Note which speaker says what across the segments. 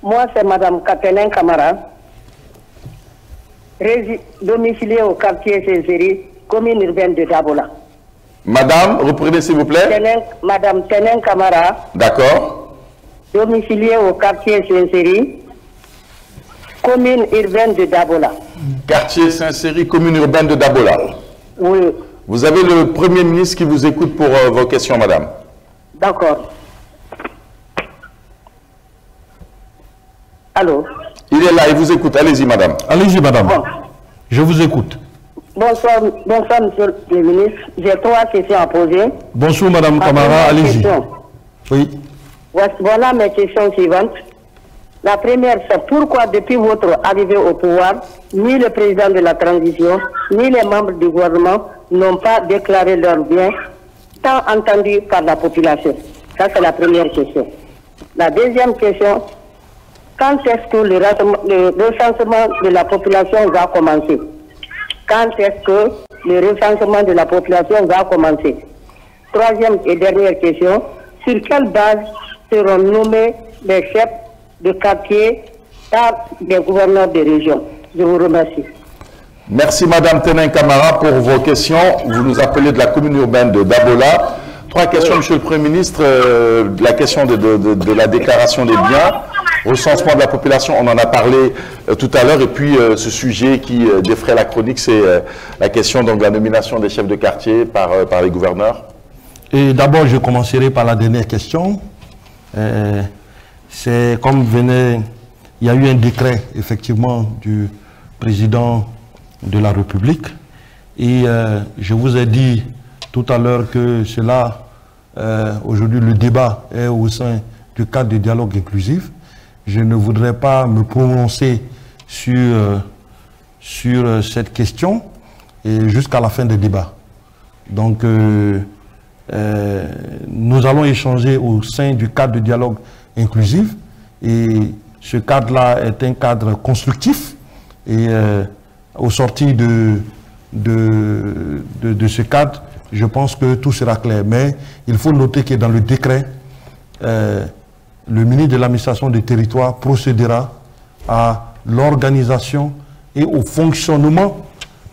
Speaker 1: Moi, c'est Madame Katenin Kamara, domiciliée au quartier Césarie, commune urbaine de Dabola.
Speaker 2: Madame, reprenez s'il vous plaît.
Speaker 1: Madame Tenen Kamara.
Speaker 2: D'accord.
Speaker 1: Domiciliée au quartier Césarie, commune urbaine de Dabola.
Speaker 2: Quartier Saint-Céry, commune urbaine de Dabola.
Speaker 1: Oui.
Speaker 2: Vous avez le Premier ministre qui vous écoute pour vos questions, madame.
Speaker 1: D'accord. Allô?
Speaker 2: Il est là, il vous écoute. Allez-y, madame.
Speaker 3: Allez-y, madame.
Speaker 1: Bon.
Speaker 3: Je vous écoute.
Speaker 1: Bonsoir, monsieur le ministre. J'ai 3 questions à poser.
Speaker 3: Bonsoir, madame Kamara. Allez-y. Oui.
Speaker 1: Voilà mes questions suivantes. La première, c'est pourquoi depuis votre arrivée au pouvoir, ni le président de la transition, ni les membres du gouvernement n'ont pas déclaré leurs biens, tant entendus par la population. Ça, c'est la première question. La deuxième question, quand est-ce que le recensement de la population va commencer? Quand est-ce que le recensement de la population va commencer? Troisième et dernière question, sur quelle base seront nommés les chefs de quartier par des gouverneurs de région? Je vous remercie.
Speaker 2: Merci Madame Tenen Kamara pour vos questions. Vous nous appelez de la commune urbaine de Dabola. 3 questions, Monsieur le Premier ministre. La question de la déclaration des biens, recensement de la population, on en a parlé tout à l'heure. Et puis ce sujet qui défraie la chronique, c'est la question donc, de la nomination des chefs de quartier par les gouverneurs.
Speaker 3: Et d'abord, je commencerai par la dernière question. C'est comme venait, il y a eu un décret effectivement du président de la République et je vous ai dit tout à l'heure que cela, aujourd'hui le débat est au sein du cadre du dialogue inclusif. Je ne voudrais pas me prononcer sur cette question et jusqu'à la fin du débat. Donc nous allons échanger au sein du cadre du dialogue inclusif et ce cadre-là est un cadre constructif et au sorti de ce cadre, je pense que tout sera clair. Mais il faut noter que dans le décret, le ministre de l'administration des territoires procédera à l'organisation et au fonctionnement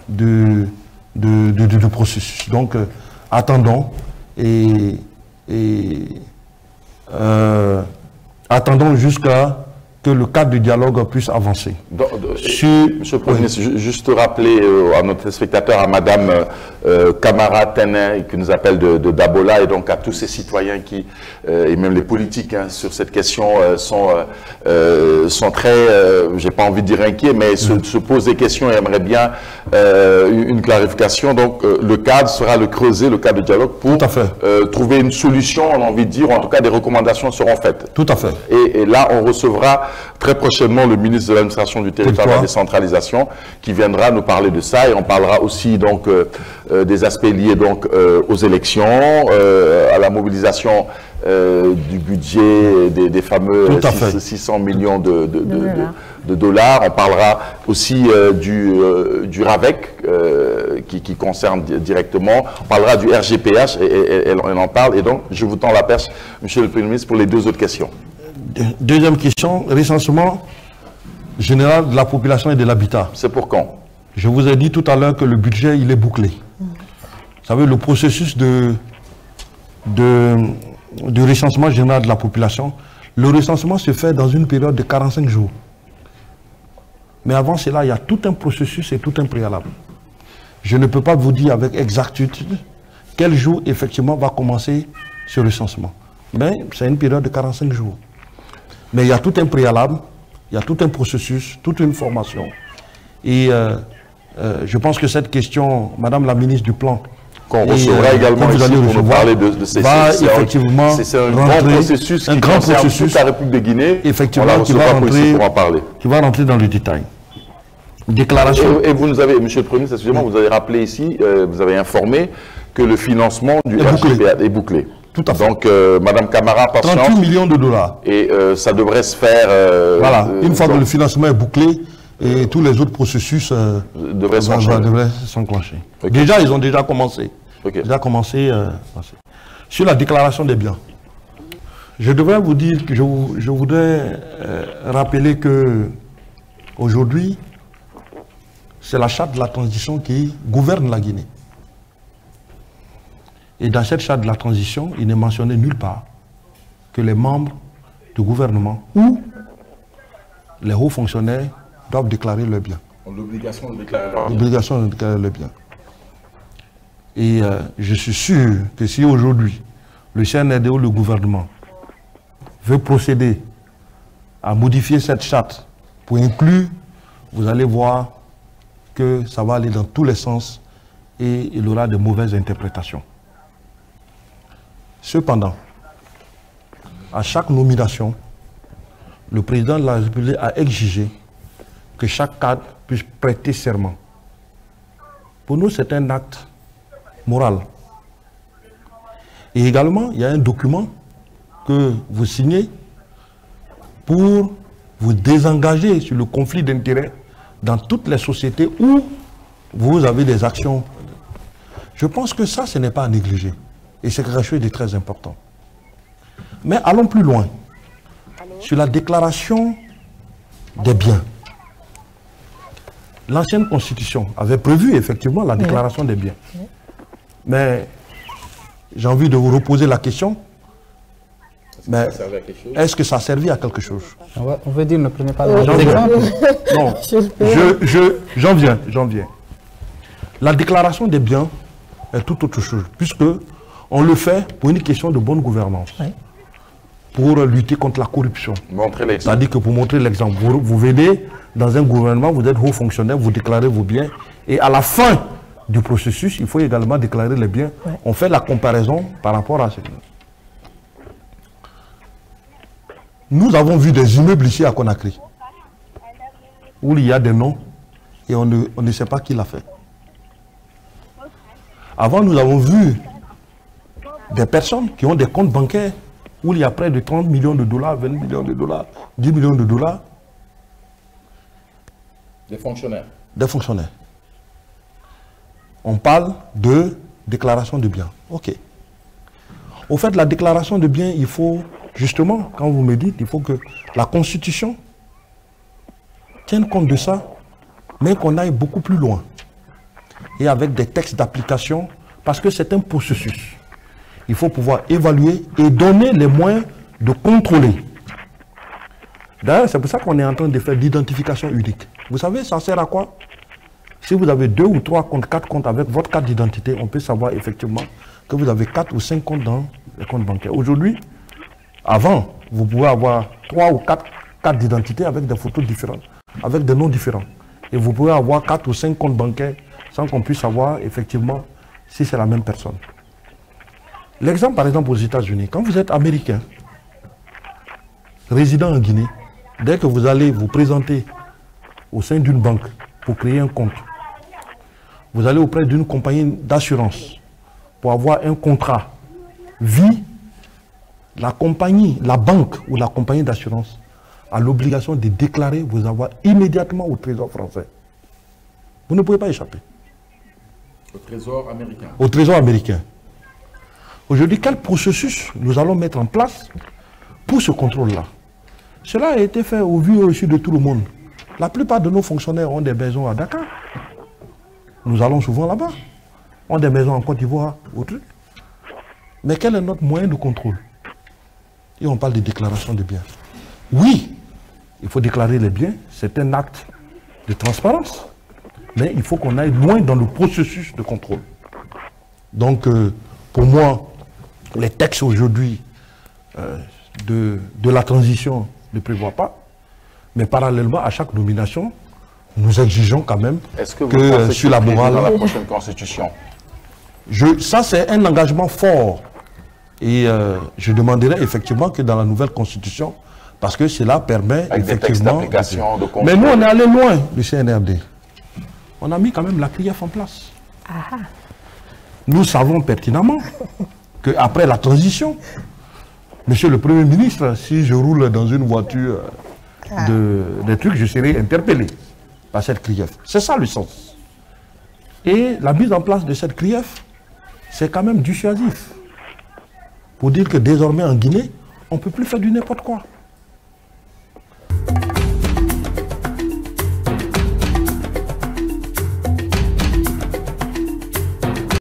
Speaker 3: du processus. Donc attendons attendons jusqu'à que le cadre du dialogue puisse avancer.
Speaker 2: Monsieur le Premier ministre, juste rappeler à notre spectateur, à Madame Kamara Tenen, qui nous appelle de Dabola, et donc à tous ces citoyens qui, et même les politiques hein, sur cette question sont très, j'ai pas envie de dire inquiets, mais se posent des questions et aimeraient bien une clarification. Donc le cadre sera le creuset, le cadre de dialogue pour trouver une solution, on a envie de dire, ou en tout cas des recommandations seront faites.
Speaker 3: Tout à fait.
Speaker 2: Et là, on recevra très prochainement le ministre de l'administration du territoire et de la décentralisation qui viendra nous parler de ça et on parlera aussi donc des aspects liés donc aux élections, à la mobilisation du budget des fameux 600 millions de dollars. On parlera aussi du RAVEC qui concerne directement. On parlera du RGPH et on en parle. Et donc, je vous tends la perche, Monsieur le Premier ministre, pour les 2 autres questions.
Speaker 3: Deuxième question, recensement général de la population et de l'habitat.
Speaker 2: C'est pour quand?
Speaker 3: Je vous ai dit tout à l'heure que le budget, il est bouclé. Vous savez, le processus de recensement général de la population, le recensement se fait dans une période de 45 jours. Mais avant cela, il y a tout un processus et tout un préalable. Je ne peux pas vous dire avec exactitude quel jour effectivement va commencer ce recensement. Mais c'est une période de 45 jours. Mais il y a tout un préalable, il y a tout un processus, toute une formation. Et je pense que cette question, Madame la ministre du Plan,
Speaker 2: qu'on recevra également ici pour nous parler de ces
Speaker 3: effectivement
Speaker 2: c'est un grand processus qui concerne toute la République de Guinée.
Speaker 3: Effectivement, qui va rentrer dans le détail. Déclaration.
Speaker 2: Et vous nous avez, Monsieur le Premier ministre, excusez-moi, vous avez rappelé ici, vous avez informé que le financement du RGPA est bouclé.
Speaker 3: Tout à fait.
Speaker 2: Donc, Madame Kamara, patience.
Speaker 3: 38 millions de dollars.
Speaker 2: Et ça devrait se faire...
Speaker 3: voilà, une fois que le financement est bouclé, et tous les autres processus devraient s'enclencher. Okay. Déjà, ils ont déjà commencé. Sur la déclaration des biens, Je devrais vous dire que je voudrais rappeler que aujourd'hui, c'est la charte de la transition qui gouverne la Guinée. Et dans cette charte de la transition, il n'est mentionné nulle part que les membres du gouvernement ou les hauts fonctionnaires doivent déclarer leurs biens.
Speaker 2: L'obligation de déclarer leurs biens.
Speaker 3: L'obligation de déclarer leurs biens. Et je suis sûr que si aujourd'hui, le CNRD ou le gouvernement veut procéder à modifier cette charte pour inclure, vous allez voir que ça va aller dans tous les sens et il y aura de mauvaises interprétations. Cependant, à chaque nomination, le président de la République a exigé que chaque cadre puisse prêter serment. Pour nous, c'est un acte moral. Et également, il y a un document que vous signez pour vous désengager sur le conflit d'intérêts dans toutes les sociétés où vous avez des actions. Je pense que ça, ce n'est pas à négliger. Et c'est quelque chose de très important. Mais allons plus loin. Sur la déclaration des biens. L'ancienne constitution avait prévu effectivement la déclaration des biens. Mais j'ai envie de vous reposer la question. Mais est-ce que ça a servi à quelque chose?
Speaker 4: On veut dire, ne prenez pas l'exemple.
Speaker 3: Non, j'en viens. La déclaration des biens est tout autre chose, puisque on le fait pour une question de bonne gouvernance, pour lutter contre la corruption. C'est-à-dire que pour montrer l'exemple, vous venez dans un gouvernement, vous êtes haut fonctionnaire, vous déclarez vos biens, et à la fin du processus, il faut également déclarer les biens. On fait la comparaison par rapport à ce. Nous avons vu des immeubles ici à Conakry, où il y a des noms et on ne sait pas qui l'a fait. Avant, nous avons vu des personnes qui ont des comptes bancaires où il y a près de 30 millions de dollars, 20 millions de dollars, 10 millions de dollars.
Speaker 2: Des fonctionnaires.
Speaker 3: Des fonctionnaires. On parle de déclaration de biens. OK. Au fait, la déclaration de biens, il faut, justement, quand vous me dites, il faut que la Constitution tienne compte de ça, mais qu'on aille beaucoup plus loin. Et avec des textes d'application, parce que c'est un processus. Il faut pouvoir évaluer et donner les moyens de contrôler. D'ailleurs, c'est pour ça qu'on est en train de faire l'identification unique. Vous savez, ça sert à quoi? Si vous avez 2 ou 3 comptes, 4 comptes avec votre carte d'identité, on peut savoir effectivement que vous avez 4 ou 5 comptes dans les comptes bancaires. Aujourd'hui, avant, vous pouvez avoir 3 ou 4 cartes d'identité avec des photos différentes, avec des noms différents. Et vous pouvez avoir 4 ou 5 comptes bancaires sans qu'on puisse savoir effectivement si c'est la même personne. L'exemple, par exemple, aux États-Unis, quand vous êtes américain, résident en Guinée, dès que vous allez vous présenter au sein d'une banque pour créer un compte, vous allez auprès d'une compagnie d'assurance pour avoir un contrat vie, la compagnie, la banque ou la compagnie d'assurance a l'obligation de déclarer vos avoirs immédiatement au Trésor français. Vous ne pouvez pas échapper.
Speaker 2: Au Trésor américain.
Speaker 3: Au Trésor américain. Aujourd'hui, quel processus nous allons mettre en place pour ce contrôle-là? Cela a été fait au vu et au su de tout le monde. La plupart de nos fonctionnaires ont des maisons à Dakar. Nous allons souvent là-bas. On a des maisons en Côte d'Ivoire, autre. Mais quel est notre moyen de contrôle? Et on parle de déclaration de biens. Oui, il faut déclarer les biens, c'est un acte de transparence. Mais il faut qu'on aille loin dans le processus de contrôle. Donc, pour moi, les textes aujourd'hui de la transition ne prévoient pas. Mais parallèlement, à chaque nomination, nous exigeons quand même que sur la morale...
Speaker 2: dans la prochaine constitution.
Speaker 3: Ça, c'est un engagement fort. Et je demanderai effectivement que dans la nouvelle constitution, parce que cela permet
Speaker 2: avec
Speaker 3: effectivement...
Speaker 2: des textes d'application, de contrôle.
Speaker 3: Mais nous, on est allé loin du CNRD. On a mis quand même la CRIEF en place. Nous savons pertinemment qu'après la transition, Monsieur le Premier ministre, si je roule dans une voiture des trucs, je serai interpellé par cette CRIEF. C'est ça le sens. Et la mise en place de cette CRIEF, c'est quand même dissuasif. Pour dire que désormais en Guinée, On ne peut plus faire du n'importe quoi.